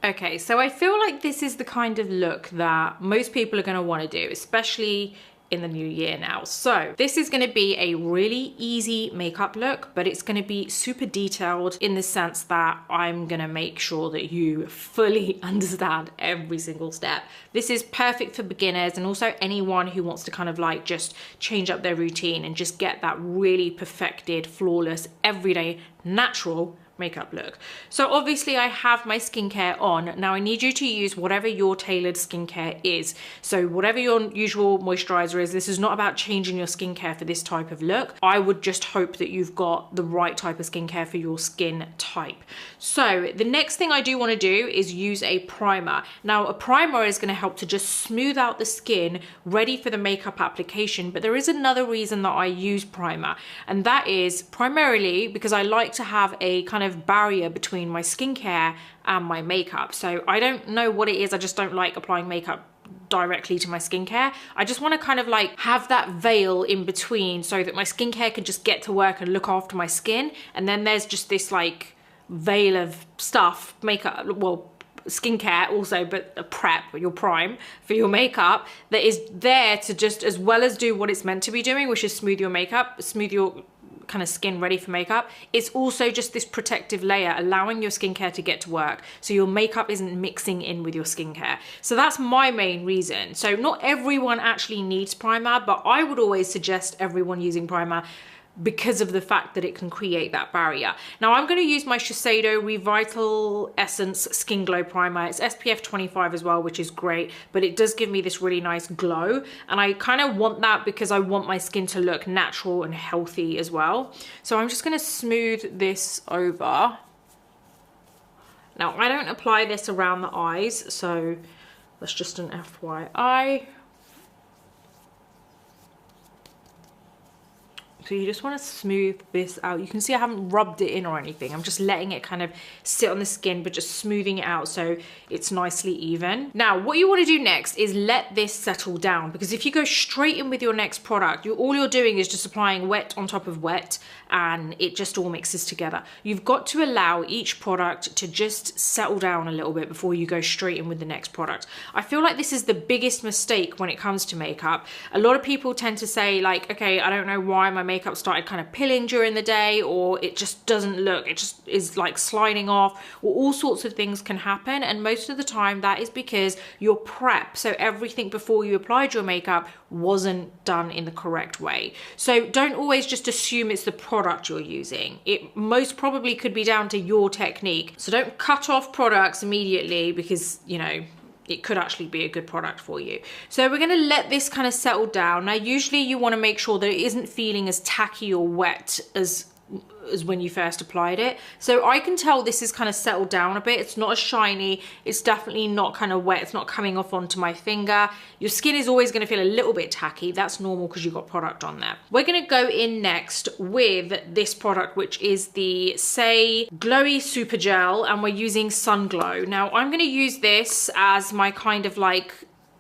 Okay, so I feel like this is the kind of look that most people are going to want to do, especially in the new year now. So this is going to be a really easy makeup look, but it's going to be super detailed in the sense that I'm going to make sure that you fully understand every single step. This is perfect for beginners and also anyone who wants to kind of like just change up their routine and just get that really perfected, flawless, everyday, natural makeup look. So obviously I have my skincare on. Now I need you to use whatever your tailored skincare is. So whatever your usual moisturizer is, this is not about changing your skincare for this type of look. I would just hope that you've got the right type of skincare for your skin type. So the next thing I do want to do is use a primer. Now a primer is going to help to just smooth out the skin ready for the makeup application, but there is another reason that I use primer, and that is primarily because I like to have a kind of barrier between my skincare and my makeup. So I don't know what it is, I just don't like applying makeup directly to my skincare. I just want to kind of like have that veil in between so that my skincare can just get to work and look after my skin, and then there's just this like veil of stuff, makeup, well, skincare also, but a prep, your prime for your makeup, that is there to just as well as do what it's meant to be doing, which is smooth your makeup, smooth your kind of skin ready for makeup. It's also just this protective layer allowing your skincare to get to work so your makeup isn't mixing in with your skincare. So that's my main reason. So not everyone actually needs primer, but I would always suggest everyone using primer because of the fact that it can create that barrier. Now I'm going to use my Shiseido Revital Essence Skin Glow Primer. It's SPF 25 as well, which is great, but it does give me this really nice glow, and I kind of want that because I want my skin to look natural and healthy as well. So I'm just going to smooth this over. Now I don't apply this around the eyes, so that's just an FYI. So you just want to smooth this out. You can see I haven't rubbed it in or anything. I'm just letting it kind of sit on the skin, but just smoothing it out so it's nicely even. Now, what you want to do next is let this settle down, because if you go straight in with your next product, all you're doing is just applying wet on top of wet, and it just all mixes together. You've got to allow each product to just settle down a little bit before you go straight in with the next product. I feel like this is the biggest mistake when it comes to makeup. A lot of people tend to say like, okay, I don't know why my makeup started kind of pilling during the day, or it just doesn't look, it just is like sliding off, or all sorts of things can happen. And most of the time that is because your prep, so everything before you applied your makeup, wasn't done in the correct way. So don't always just assume it's the product you're using. It most probably could be down to your technique. So don't cut off products immediately because, you know, it could actually be a good product for you. So we're gonna let this kind of settle down. Now, usually you wanna make sure that it isn't feeling as tacky or wet as when you first applied it. So I can tell this is kind of settled down a bit. It's not as shiny. It's definitely not kind of wet. It's not coming off onto my finger. Your skin is always gonna feel a little bit tacky. That's normal because you've got product on there. We're gonna go in next with this product, which is the Say Glowy Super Gel, and we're using Sun Glow. Now I'm gonna use this as my kind of like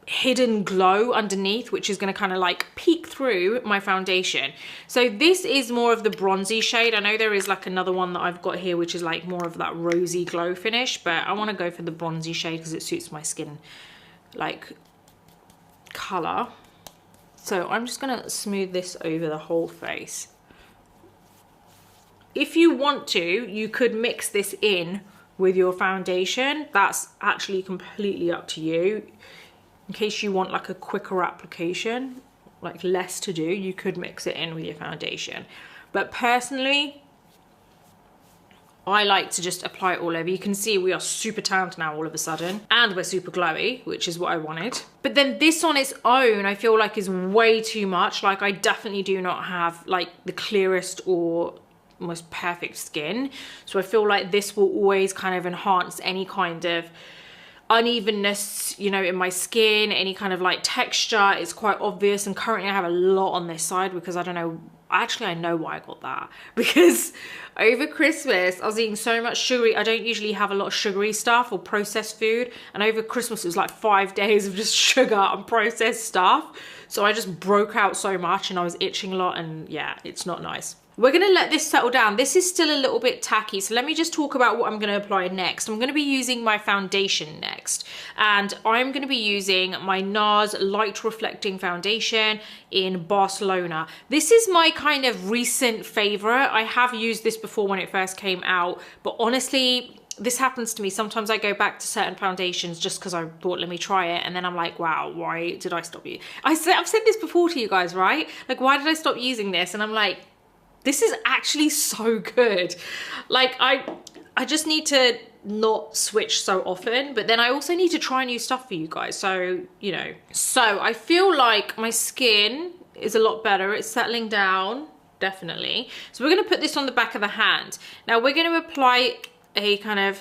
hidden glow underneath, which is going to kind of like peek through my foundation. So this is more of the bronzy shade. I know there is like another one that I've got here which is like more of that rosy glow finish, but I want to go for the bronzy shade because it suits my skin like color. So I'm just going to smooth this over the whole face. If you want to, you could mix this in with your foundation. That's actually completely up to you. In case you want like a quicker application, like less to do, you could mix it in with your foundation. But personally, I like to just apply it all over. You can see we are super tanned now all of a sudden, and we're super glowy, which is what I wanted. But then this on its own, I feel like is way too much. Like I definitely do not have like the clearest or most perfect skin. So I feel like this will always kind of enhance any kind of unevenness, you know, in my skin, any kind of like texture. It's quite obvious, and currently I have a lot on this side because I don't know, actually I know why I got that, because over Christmas I was eating so much sugary. I don't usually have a lot of sugary stuff or processed food, and over Christmas it was like 5 days of just sugar and processed stuff, so I just broke out so much and I was itching a lot, and yeah, it's not nice. We're gonna let this settle down. This is still a little bit tacky, so let me just talk about what I'm gonna apply next. I'm gonna be using my foundation next, and I'm gonna be using my NARS Light Reflecting Foundation in Barcelona. This is my kind of recent favorite. I have used this before when it first came out, but honestly, this happens to me. Sometimes I go back to certain foundations just because I thought, let me try it. And then I'm like, wow, why did I stop you? I've said this before to you guys, right? Like, why did I stop using this? And I'm like, this is actually so good. Like, I just need to not switch so often, but then I also need to try new stuff for you guys. So, you know, so I feel like my skin is a lot better. It's settling down, definitely. So we're gonna put this on the back of the hand. Now we're gonna apply a kind of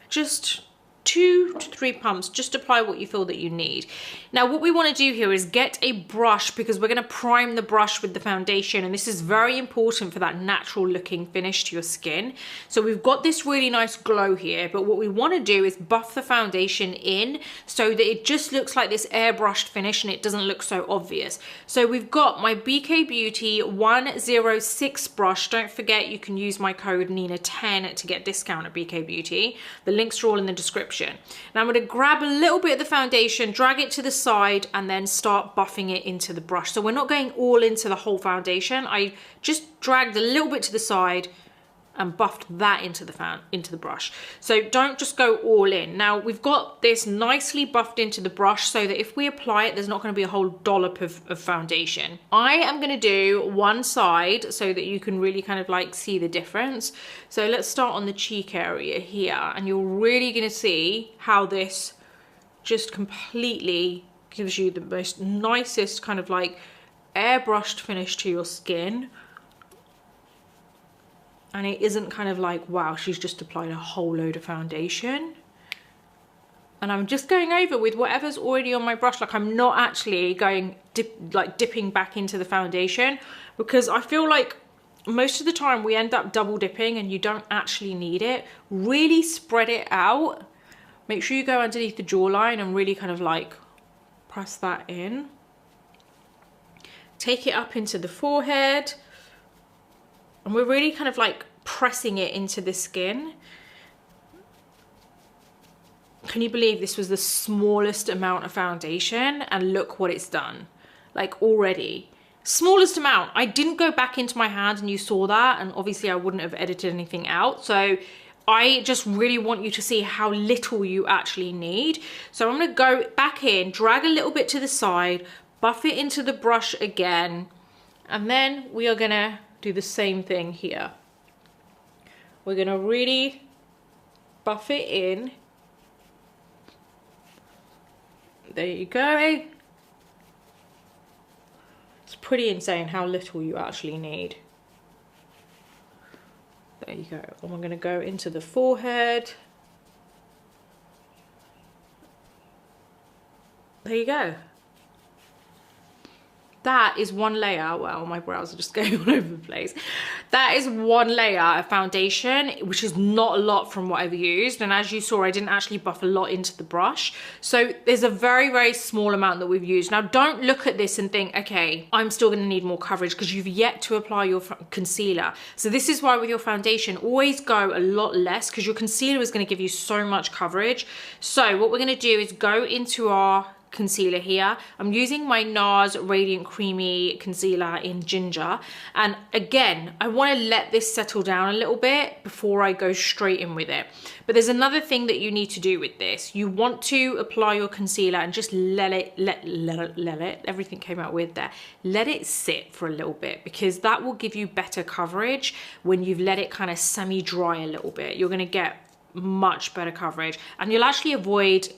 just 2 to 3 pumps. Just apply what you feel that you need. Now what we want to do here is get a brush, because we're going to prime the brush with the foundation, and this is very important for that natural looking finish to your skin. So we've got this really nice glow here, but what we want to do is buff the foundation in so that it just looks like this airbrushed finish and it doesn't look so obvious. So we've got my BK Beauty 106 brush. Don't forget, you can use my code Nina10 to get discount at BK Beauty. The links are all in the description. Now I'm going to grab a little bit of the foundation, drag it to the side, and then start buffing it into the brush. So we're not going all into the whole foundation. I just dragged a little bit to the side and buffed that into the brush. So don't just go all in. Now we've got this nicely buffed into the brush so that if we apply it, there's not going to be a whole dollop of foundation. I am going to do one side so that you can really kind of like see the difference. So let's start on the cheek area here, and you're really going to see how this just completely gives you the most nicest kind of like airbrushed finish to your skin. And it isn't kind of like, wow, she's just applied a whole load of foundation. And I'm just going over with whatever's already on my brush. Like, I'm not actually going dipping back into the foundation, because I feel like most of the time we end up double dipping and you don't actually need it. Really spread it out. Make sure you go underneath the jawline and really kind of like press that in. Take it up into the forehead. And we're really kind of like pressing it into the skin. Can you believe this was the smallest amount of foundation? And look what it's done. Like, already. Smallest amount. I didn't go back into my hand and you saw that. And obviously I wouldn't have edited anything out. So I just really want you to see how little you actually need. So I'm going to go back in, drag a little bit to the side, buff it into the brush again. And then we are going to do the same thing here. We're gonna really buff it in. There you go. It's pretty insane how little you actually need. There you go. And we're gonna go into the forehead. There you go. That is one layer. Well, my brows are just going all over the place. That is one layer of foundation, which is not a lot from what I've used. And as you saw, I didn't actually buff a lot into the brush. So there's a very, very small amount that we've used. Now, don't look at this and think, okay, I'm still gonna need more coverage, because you've yet to apply your concealer. So this is why with your foundation, always go a lot less, because your concealer is gonna give you so much coverage. So what we're gonna do is go into our concealer here. I'm using my NARS Radiant Creamy Concealer in Ginger. And again, I want to let this settle down a little bit before I go straight in with it. But there's another thing that you need to do with this. You want to apply your concealer and just let it, everything came out weird there. Let it sit for a little bit, because that will give you better coverage when you've let it kind of semi-dry a little bit. You're going to get much better coverage, and you'll actually avoid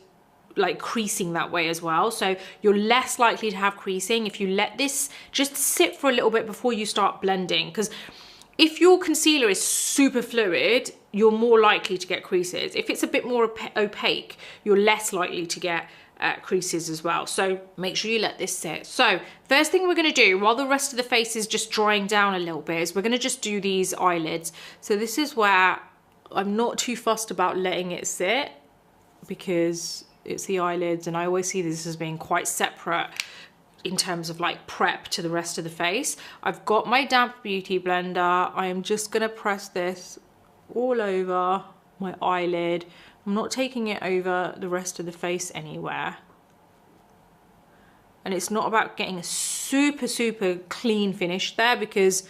like creasing that way as well. So you're less likely to have creasing if you let this just sit for a little bit before you start blending, because if your concealer is super fluid, you're more likely to get creases. If it's a bit more opaque, you're less likely to get creases as well. So make sure you let this sit. So first thing we're going to do while the rest of the face is just drying down a little bit is we're going to just do these eyelids. So this is where I'm not too fussed about letting it sit, because it's the eyelids, and I always see this as being quite separate. in terms of like prep to the rest of the face. I've got my damp beauty blender. I am just gonna press this all over my eyelid. I'm not taking it over the rest of the face anywhere. And it's not about getting a super, super clean finish there, because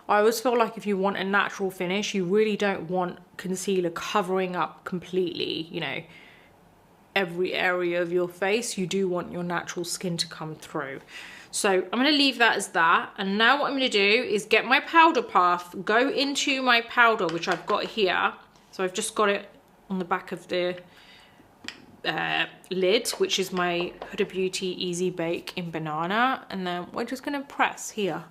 I always feel like if you want a natural finish, you really don't want concealer covering up completely, you know, every area of your face. You do want your natural skin to come through. So I'm going to leave that as that. And now what I'm going to do is get my powder puff, go into my powder, which I've got here. So I've just got it on the back of the lid, which is my Huda Beauty Easy Bake in Banana. And then we're just going to press here.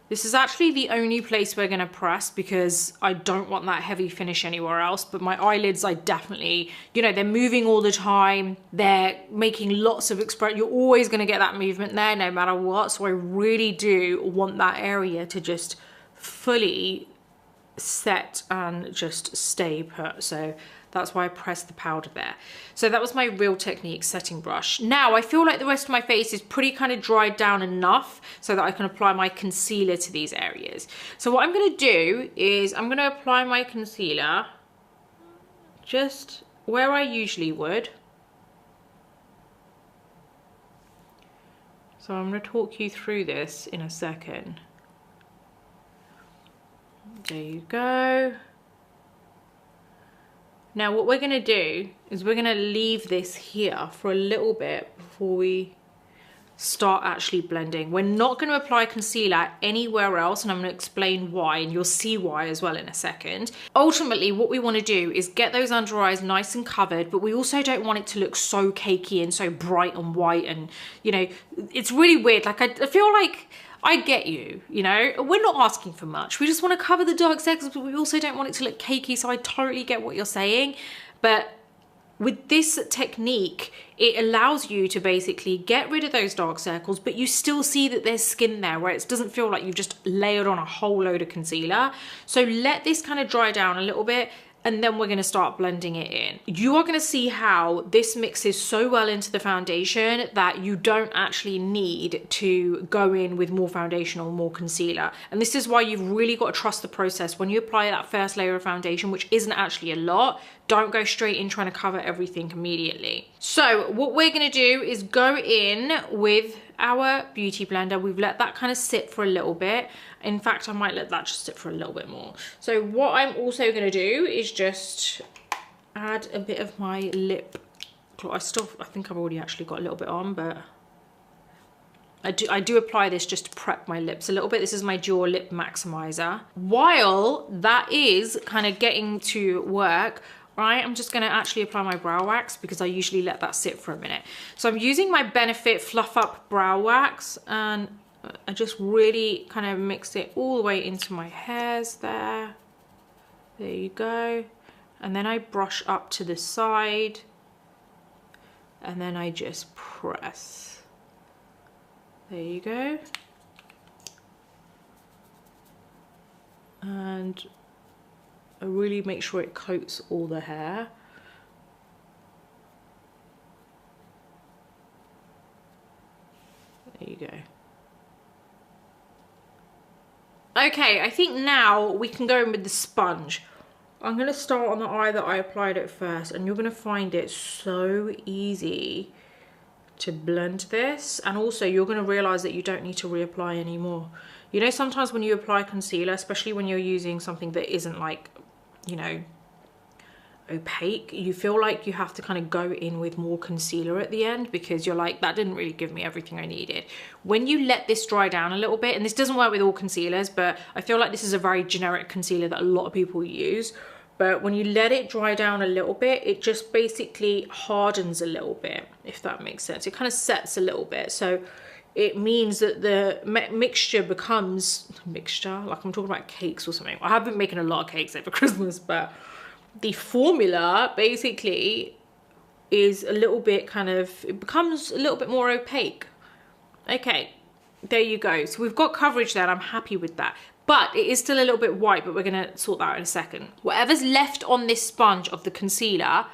This is actually the only place we're going to press because I don't want that heavy finish anywhere else. But my eyelids, I definitely, you know, they're moving all the time. They're making lots of expression. You're always going to get that movement there no matter what. So I really do want that area to just fully set and just stay put. So that's why I pressed the powder there. So that was my Real Technique setting brush. Now I feel like the rest of my face is pretty kind of dried down enough so that I can apply my concealer to these areas. So what I'm gonna do is I'm gonna apply my concealer just where I usually would. So I'm gonna talk you through this in a second. There you go. Now what we're gonna do is we're gonna leave this here for a little bit before we start actually blending. We're not gonna apply concealer anywhere else, and I'm gonna explain why, and you'll see why as well in a second. Ultimately, what we wanna do is get those under eyes nice and covered, but we also don't want it to look so cakey and so bright and white, and you know, it's really weird. Like I feel like I get you, you know, we're not asking for much. We just want to cover the dark circles, but we also don't want it to look cakey. So I totally get what you're saying. But with this technique, it allows you to basically get rid of those dark circles, but you still see that there's skin there, where it doesn't feel like you've just layered on a whole load of concealer. So let this kind of dry down a little bit, and then we're going to start blending it in. You are going to see how this mixes so well into the foundation that you don't actually need to go in with more foundation or more concealer. And this is why you've really got to trust the process. When you apply that first layer of foundation, which isn't actually a lot, don't go straight in trying to cover everything immediately. So what we're going to do is go in with our beauty blender. We've let that kind of sit for a little bit. In fact, I might let that just sit for a little bit more. So what I'm also going to do is just add a bit of my lip gloss. I think I've already actually got a little bit on, but I do apply this just to prep my lips a little bit. This is my Dual Lip Maximizer. While that is kind of getting to work, right, I'm just going to actually apply my brow wax because I usually let that sit for a minute. So I'm using my Benefit Fluff Up Brow Wax, and I just really kind of mix it all the way into my hairs there. There you go. And then I brush up to the side, and then I just press. There you go. And I really make sure it coats all the hair. There you go. Okay, I think now we can go in with the sponge. I'm going to start on the eye that I applied it first, and you're going to find it so easy to blend this, and also you're going to realize that you don't need to reapply anymore. You know, sometimes when you apply concealer, especially when you're using something that isn't like, you know, opaque, you feel like you have to kind of go in with more concealer at the end because you're like, that didn't really give me everything I needed. When you let this dry down a little bit, and this doesn't work with all concealers, but I feel like this is a very generic concealer that a lot of people use, but when you let it dry down a little bit, it just basically hardens a little bit, if that makes sense. It kind of sets a little bit, so it means that the mixture becomes mixture, like I'm talking about cakes or something. I have been making a lot of cakes over Christmas, but the formula basically is a little bit kind of, it becomes a little bit more opaque. Okay, there you go. So we've got coverage there, and I'm happy with that. But it is still a little bit white, but we're gonna sort that out in a second. Whatever's left on this sponge of the concealer,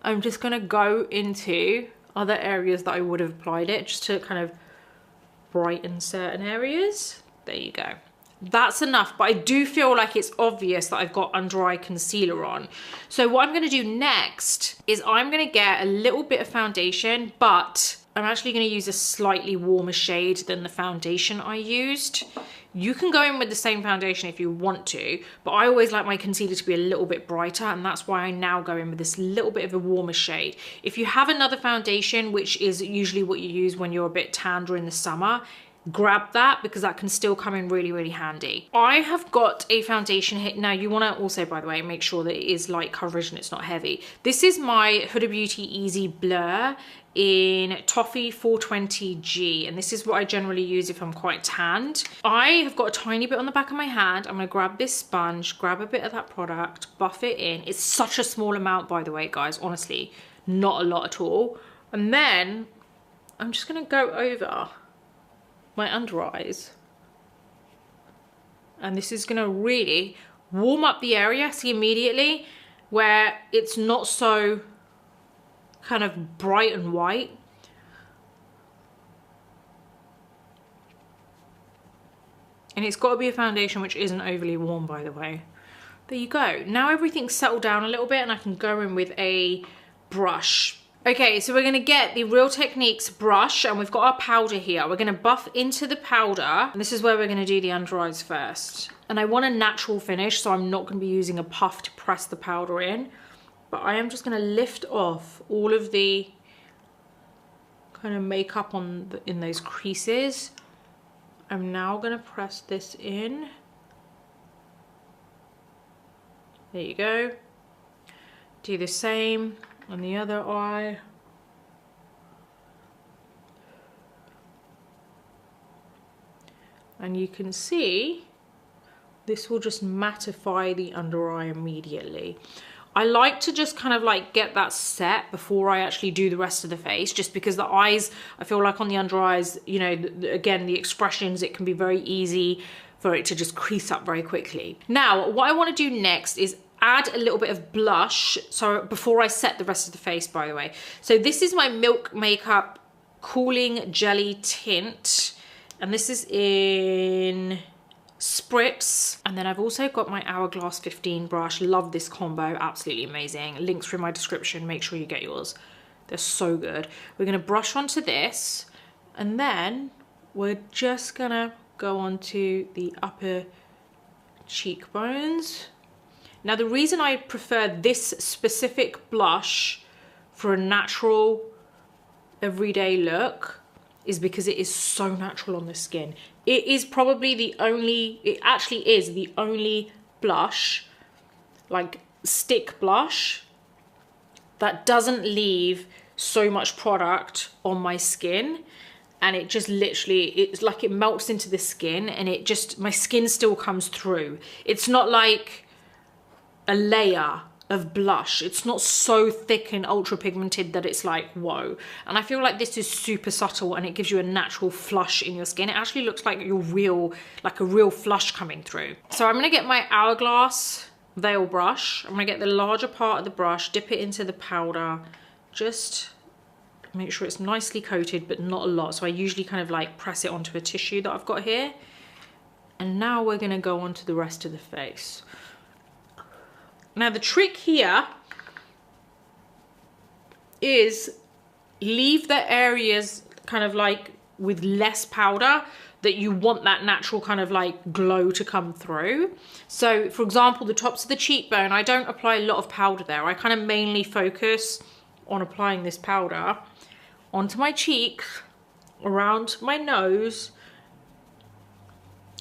I'm just gonna go into other areas that I would have applied it, just to kind of brighten certain areas. There you go. That's enough, but I do feel like it's obvious that I've got under eye concealer on. So what I'm going to do next is I'm going to get a little bit of foundation, but I'm actually going to use a slightly warmer shade than the foundation I used. You can go in with the same foundation if you want to, but I always like my concealer to be a little bit brighter, and that's why I now go in with this little bit of a warmer shade. If you have another foundation, which is usually what you use when you're a bit tanned in the summer, grab that, because that can still come in really, really handy. I have got a foundation here. Now you want to also, by the way, make sure that it is light coverage and it's not heavy. This is my Huda Beauty Easy Blur in Toffee 420G, and this is what I generally use if I'm quite tanned. I have got a tiny bit on the back of my hand. I'm gonna grab this sponge, grab a bit of that product, buff it in. It's such a small amount, by the way, guys, honestly, not a lot at all. And then I'm just gonna go over my under eyes, and this is gonna really warm up the area. See, immediately where it's not so kind of bright and white. And it's got to be a foundation which isn't overly warm, by the way. There you go. Now everything's settled down a little bit and I can go in with a brush. Okay, so we're going to get the Real Techniques brush, and we've got our powder here. We're going to buff into the powder, and this is where we're going to do the under eyes first. And I want a natural finish, so I'm not going to be using a puff to press the powder in. But I am just going to lift off all of the kind of makeup in those creases. I'm now going to press this in. There you go. Do the same on the other eye. And you can see this will just mattify the under eye immediately. I like to just kind of like get that set before I actually do the rest of the face, just because the eyes, I feel like on the under eyes, you know, again, the expressions, it can be very easy for it to just crease up very quickly. Now, what I want to do next is add a little bit of blush. So before I set the rest of the face, by the way. So this is my Milk Makeup Cooling Jelly Tint, and this is in Spritz. And then I've also got my Hourglass 15 brush. Love this combo, absolutely amazing. Links are in my description, make sure you get yours. They're so good. We're gonna brush onto this, and then we're just gonna go onto the upper cheekbones. Now the reason I prefer this specific blush for a natural everyday look is because it is so natural on the skin. It is probably the only, it actually is the only blush, like stick blush, that doesn't leave so much product on my skin. And it just literally, it's like it melts into the skin, and it just, my skin still comes through. It's not like a layer of blush. It's not so thick and ultra pigmented that it's like, whoa. And I feel like this is super subtle, and it gives you a natural flush in your skin. It actually looks like your real, like a real flush coming through. So I'm gonna get my Hourglass veil brush. I'm gonna get the larger part of the brush, dip it into the powder, just make sure it's nicely coated, but not a lot. So I usually kind of like press it onto a tissue that I've got here. And now we're gonna go on to the rest of the face. Now the trick here is leave the areas kind of like with less powder that you want that natural kind of like glow to come through. So for example, the tops of the cheekbone, I don't apply a lot of powder there. I kind of mainly focus on applying this powder onto my cheeks, around my nose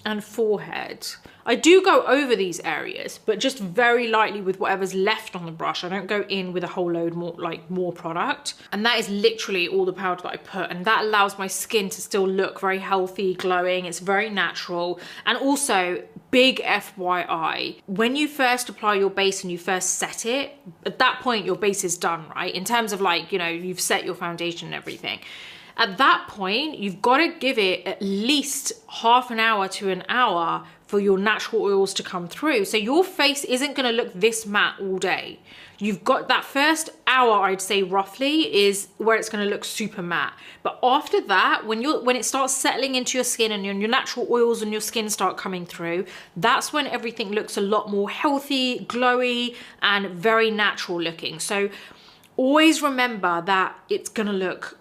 and forehead. I do go over these areas, but just very lightly with whatever's left on the brush. I don't go in with a whole load more, like more product. And that is literally all the powder that I put. And that allows my skin to still look very healthy, glowing. It's very natural. And also, big FYI, when you first apply your base and you first set it, at that point your base is done, right? In terms of like, you know, you've set your foundation and everything. At that point, you've got to give it at least half an hour to an hour for for your natural oils to come through. So your face isn't going to look this matte all day. You've got that first hour, I'd say roughly, is where it's going to look super matte. But after that, when it starts settling into your skin and your natural oils on your skin start coming through, that's when everything looks a lot more healthy, glowy, and very natural looking. So always remember that it's going to look,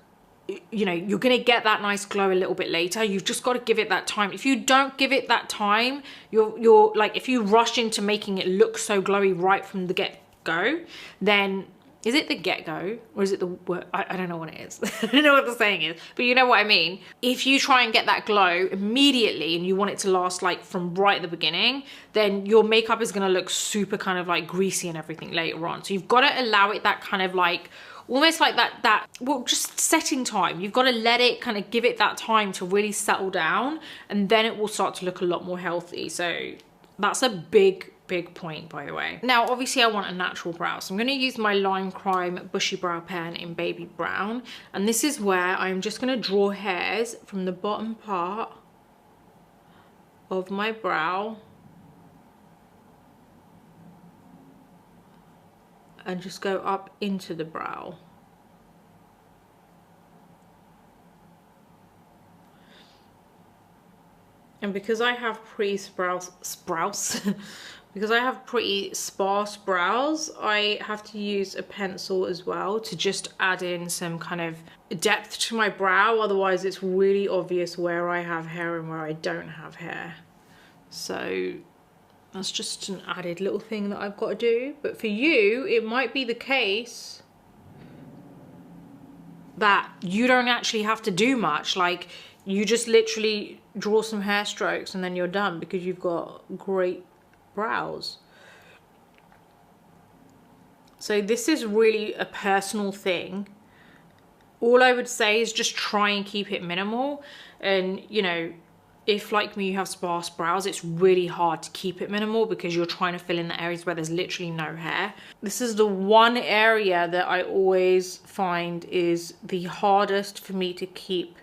you know, you're going to get that nice glow a little bit later. You've just got to give it that time. If you don't give it that time, you're like, if you rush into making it look so glowy right from the get-go, then is it the get-go or is it the word? I don't know what it is. I don't know what the saying is, but you know what I mean. If you try and get that glow immediately and you want it to last like from right at the beginning, then your makeup is going to look super kind of like greasy and everything later on. So you've got to allow it that kind of like, almost like well, just setting time. You've got to let it kind of give it that time to really settle down, and then it will start to look a lot more healthy. So that's a big point, by the way. Now, obviously I want a natural brow, so I'm going to use my Lime Crime Bushy Brow Pen in Baby Brown, and this is where I'm just going to draw hairs from the bottom part of my brow and just go up into the brow. And because I have pretty because I have pretty sparse brows, I have to use a pencil as well to just add in some kind of depth to my brow. Otherwise it's really obvious where I have hair and where I don't have hair. So that's just an added little thing that I've got to do. But for you, it might be the case that you don't actually have to do much. Like, you just literally draw some hair strokes and then you're done, because you've got great brows. So this is really a personal thing. All I would say is just try and keep it minimal. And, you know, if like me you have sparse brows, it's really hard to keep it minimal because you're trying to fill in the areas where there's literally no hair. This is the one area that I always find is the hardest for me to keep,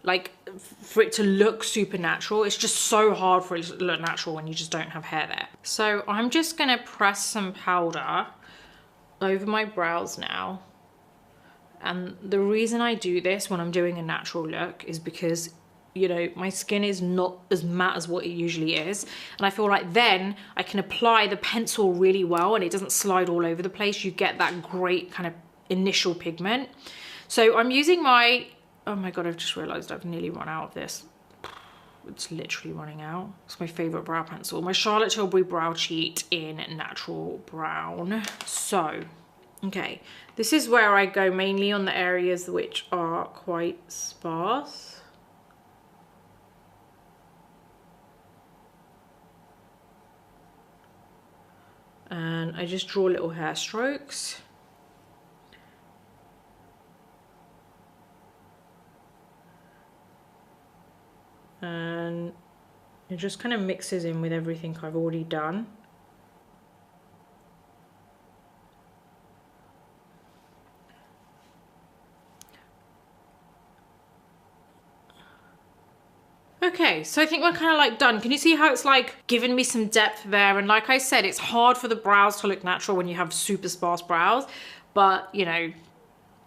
like, for it to look super natural. It's just so hard for it to look natural when you just don't have hair there. So I'm just gonna press some powder over my brows now. And the reason I do this when I'm doing a natural look is because, you know, my skin is not as matte as what it usually is. And I feel like then I can apply the pencil really well and it doesn't slide all over the place. You get that great kind of initial pigment. So I'm using my, oh my God, I've just realized I've nearly run out of this. It's literally running out. It's my favorite brow pencil. My Charlotte Tilbury Brow Cheat in Natural Brown. So, okay, this is where I go mainly on the areas which are quite sparse. And I just draw little hair strokes. And it just kind of mixes in with everything I've already done. Okay, so I think we're kind of like done. Can you see how it's like giving me some depth there? And like I said, it's hard for the brows to look natural when you have super sparse brows, but you know,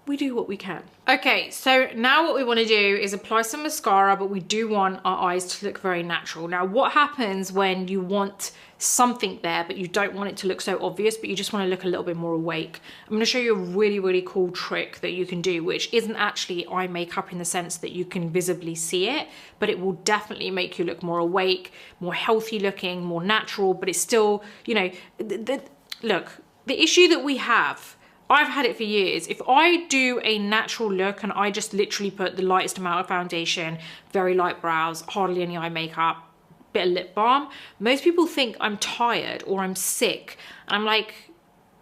we do what we can. Okay, so now what we want to do is apply some mascara, but we do want our eyes to look very natural. Now, what happens when you want something there, but you don't want it to look so obvious, but you just want to look a little bit more awake? I'm going to show you a really, really cool trick that you can do, which isn't actually eye makeup in the sense that you can visibly see it, but it will definitely make you look more awake, more healthy looking, more natural, but it's still, you know, look, the issue that we have, I've had it for years. If I do a natural look and I just literally put the lightest amount of foundation, very light brows, hardly any eye makeup, bit of lip balm, most people think I'm tired or I'm sick. And I'm like,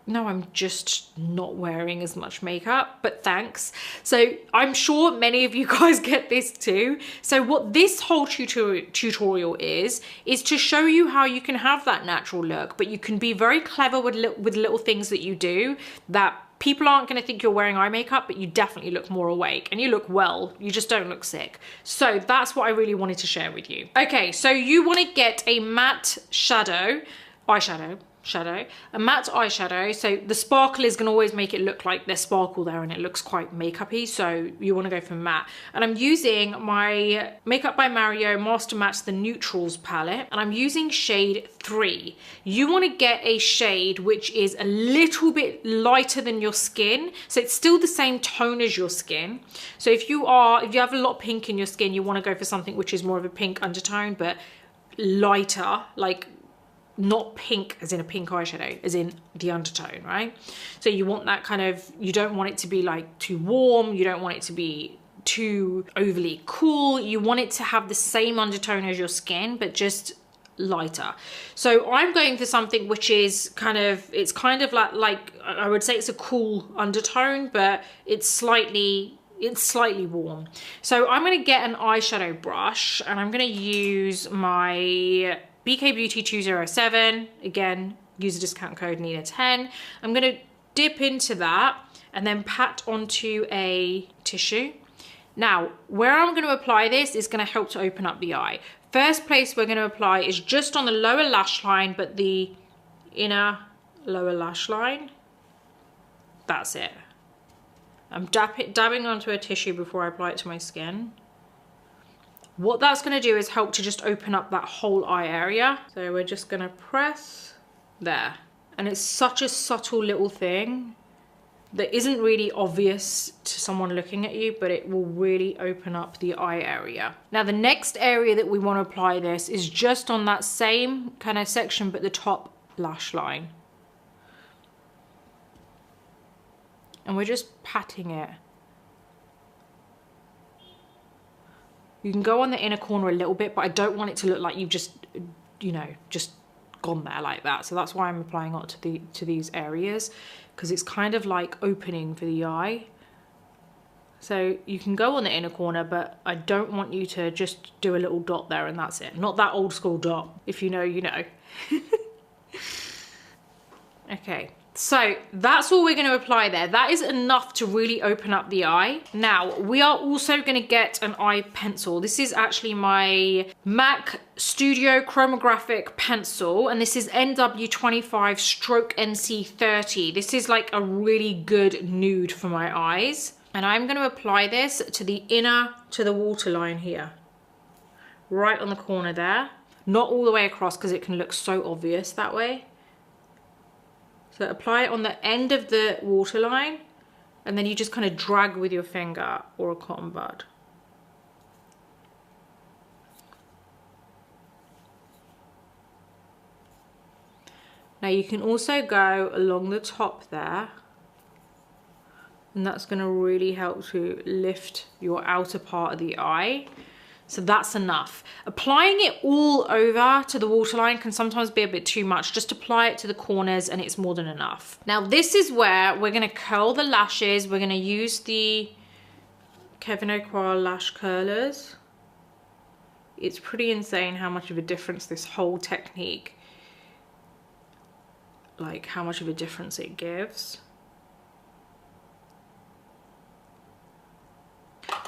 no, I'm just not wearing as much makeup, but thanks. So I'm sure many of you guys get this too. So what this whole tutorial is to show you how you can have that natural look, but you can be very clever with little things that you do that people aren't going to think you're wearing eye makeup, but you definitely look more awake and you look well. You just don't look sick. So that's what I really wanted to share with you. Okay, so you want to get a matte eyeshadow, a matte eyeshadow. So the sparkle is going to always make it look like there's sparkle there and it looks quite makeup-y. So you want to go for matte. And I'm using my Makeup by Mario Master Mattes the Neutrals palette, and I'm using shade 3. You want to get a shade which is a little bit lighter than your skin. So it's still the same tone as your skin. So if you have a lot of pink in your skin, you want to go for something which is more of a pink undertone, but lighter, like not pink as in a pink eyeshadow, as in the undertone, right? So you want that kind of, you don't want it to be like too warm, you don't want it to be too overly cool, you want it to have the same undertone as your skin, but just lighter. So I'm going for something which is it's kind of like I would say it's a cool undertone, but it's slightly warm. So I'm going to get an eyeshadow brush and I'm going to use my BK Beauty 207. Again, use a discount code Nina10. I'm going to dip into that and then pat onto a tissue. Now, where I'm going to apply this is going to help to open up the eye. First place we're going to apply is just on the lower lash line, but the inner lower lash line. That's it. I'm dabbing onto a tissue before I apply it to my skin. What that's going to do is help to just open up that whole eye area. So we're just going to press there. And it's such a subtle little thing that isn't really obvious to someone looking at you, but it will really open up the eye area. Now the next area that we want to apply this is just on that same kind of section, but the top lash line. And we're just patting it. You can go on the inner corner a little bit, but I don't want it to look like you've just, just gone there like that. So that's why I'm applying it to these areas, because it's kind of like opening for the eye. So you can go on the inner corner, but I don't want you to just do a little dot there and that's it. Not that old school dot. If you know, you know. Okay. So that's all we're going to apply there. That is enough to really open up the eye. Now, we are also going to get an eye pencil. This is actually my MAC Studio Chromographic pencil, and this is NW25 stroke NC30. This is like a really good nude for my eyes. And I'm going to apply this to the waterline here. Right on the corner there. Not all the way across because it can look so obvious that way. So apply it on the end of the waterline, and then you just kind of drag with your finger or a cotton bud. Now you can also go along the top there, and that's going to really help to lift your outer part of the eye. So that's enough. Applying it all over to the waterline can sometimes be a bit too much. Just apply it to the corners and it's more than enough. Now this is where we're going to curl the lashes. We're going to use the Kevyn Aucoin lash curlers. It's pretty insane how much of a difference this whole technique, like how much of a difference it gives.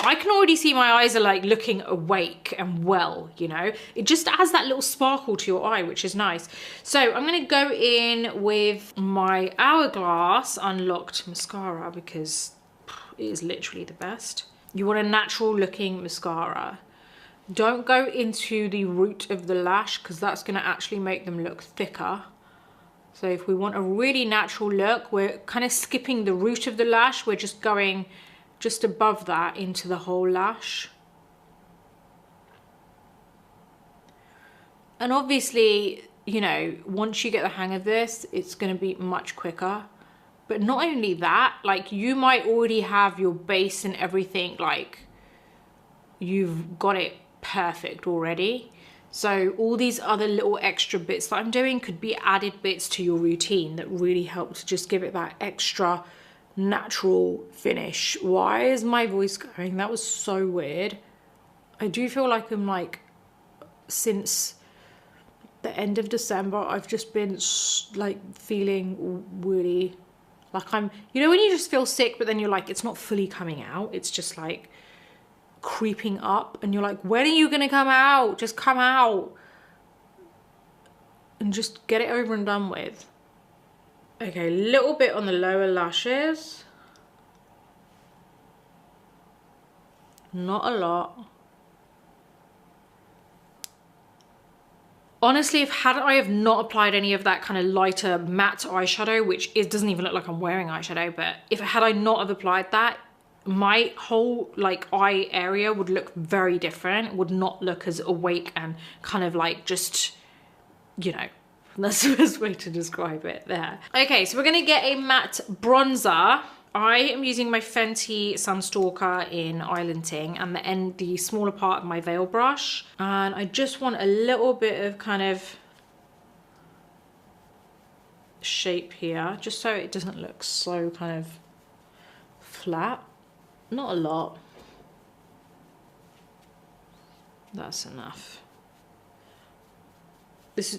I can already see my eyes are like looking awake and well, you know. It just adds that little sparkle to your eye, which is nice. So I'm going to go in with my Hourglass Unlocked mascara because it is literally the best. You want a natural looking mascara. Don't go into the root of the lash because that's going to actually make them look thicker. So if we want a really natural look, we're kind of skipping the root of the lash. We're just going just above that into the whole lash. And obviously, you know, once you get the hang of this, it's going to be much quicker. But not only that, like you might already have your base and everything, like you've got it perfect already. So all these other little extra bits that I'm doing could be added bits to your routine that really help to just give it that extra natural finish. Why is my voice going? That was so weird. I do feel like I'm like, since the end of December, I've just been like feeling really like I'm, you know when you just feel sick but then you're like, it's not fully coming out, it's just like creeping up and you're like, when are you gonna come out? Just come out and just get it over and done with. Okay, a little bit on the lower lashes, not a lot. Honestly, had I have not applied any of that kind of lighter matte eyeshadow, which it doesn't even look like I'm wearing eyeshadow, but had I not have applied that, my whole like eye area would look very different, would not look as awake and kind of like just, you know, that's the best way to describe it there. Okay, so we're gonna get a matte bronzer. I am using my Fenty Sunstalker in Islanding and the smaller part of my veil brush. And I just want a little bit of kind of shape here, just so it doesn't look so kind of flat. Not a lot. That's enough.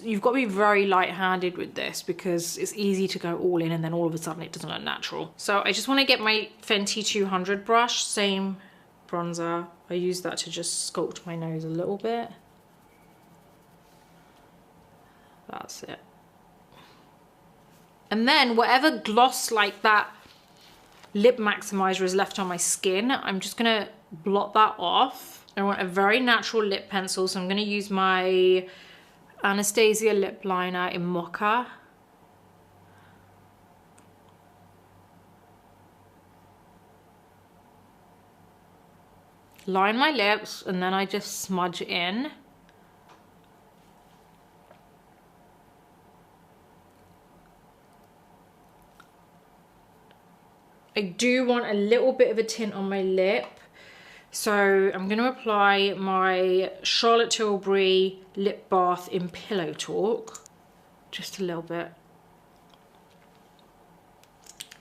You've got to be very light-handed with this because it's easy to go all in and then all of a sudden it doesn't look natural. So I just want to get my Fenty 200 brush, same bronzer. I use that to just sculpt my nose a little bit. That's it. And then whatever gloss like that lip maximizer is left on my skin, I'm just gonna blot that off. I want a very natural lip pencil, so I'm gonna use my Anastasia lip liner in Mocha. Line my lips and then I just smudge in. I do want a little bit of a tint on my lip. So I'm going to apply my Charlotte Tilbury Lip Bath in Pillow Talk. Just a little bit.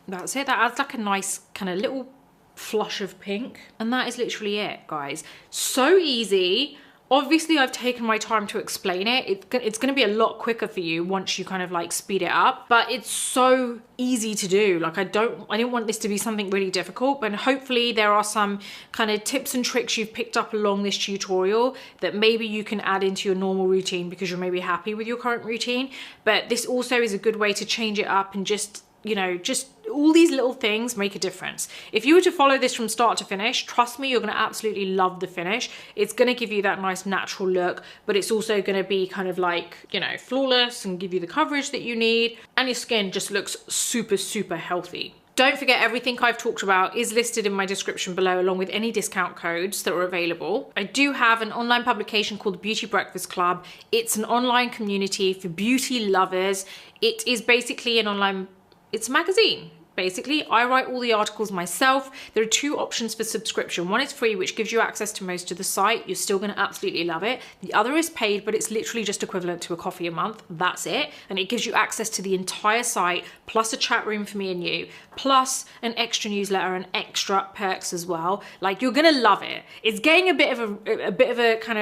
That's it. That adds like a nice kind of little flush of pink. And that is literally it, guys. So easy. Obviously, I've taken my time to explain it. It's going to be a lot quicker for you once you kind of like speed it up. But it's so easy to do. Like I didn't want this to be something really difficult. But hopefully there are some kind of tips and tricks you've picked up along this tutorial that maybe you can add into your normal routine because you're maybe happy with your current routine. But this also is a good way to change it up and just, you know, just all these little things make a difference. If you were to follow this from start to finish, trust me, you're going to absolutely love the finish. It's going to give you that nice natural look, but it's also going to be kind of like, you know, flawless and give you the coverage that you need. And your skin just looks super, super healthy. Don't forget, everything I've talked about is listed in my description below, along with any discount codes that are available. I do have an online publication called the Beauty Breakfast Club. It's an online community for beauty lovers. It is basically an online, it's a magazine. Basically, I write all the articles myself. There are two options for subscription. One is free, which gives you access to most of the site. You're still going to absolutely love it. The other is paid, but it's literally just equivalent to a coffee a month. That's it. And it gives you access to the entire site, plus a chat room for me and you, plus an extra newsletter and extra perks as well. Like, you're going to love it. It's getting a bit of a kind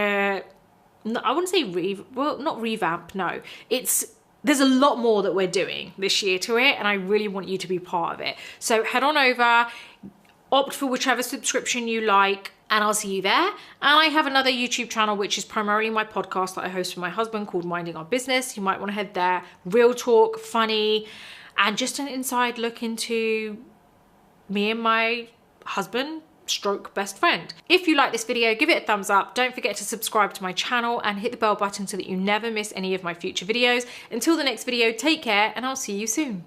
of, I wouldn't say not revamp, no. There's a lot more that we're doing this year to it, and I really want you to be part of it. So head on over, opt for whichever subscription you like, and I'll see you there. And I have another YouTube channel, which is primarily my podcast that I host with my husband called Minding Our Business. You might want to head there. Real talk, funny, and just an inside look into me and my husband stroke best friend. If you like this video, give it a thumbs up. Don't forget to subscribe to my channel and hit the bell button so that you never miss any of my future videos. Until the next video, take care and I'll see you soon.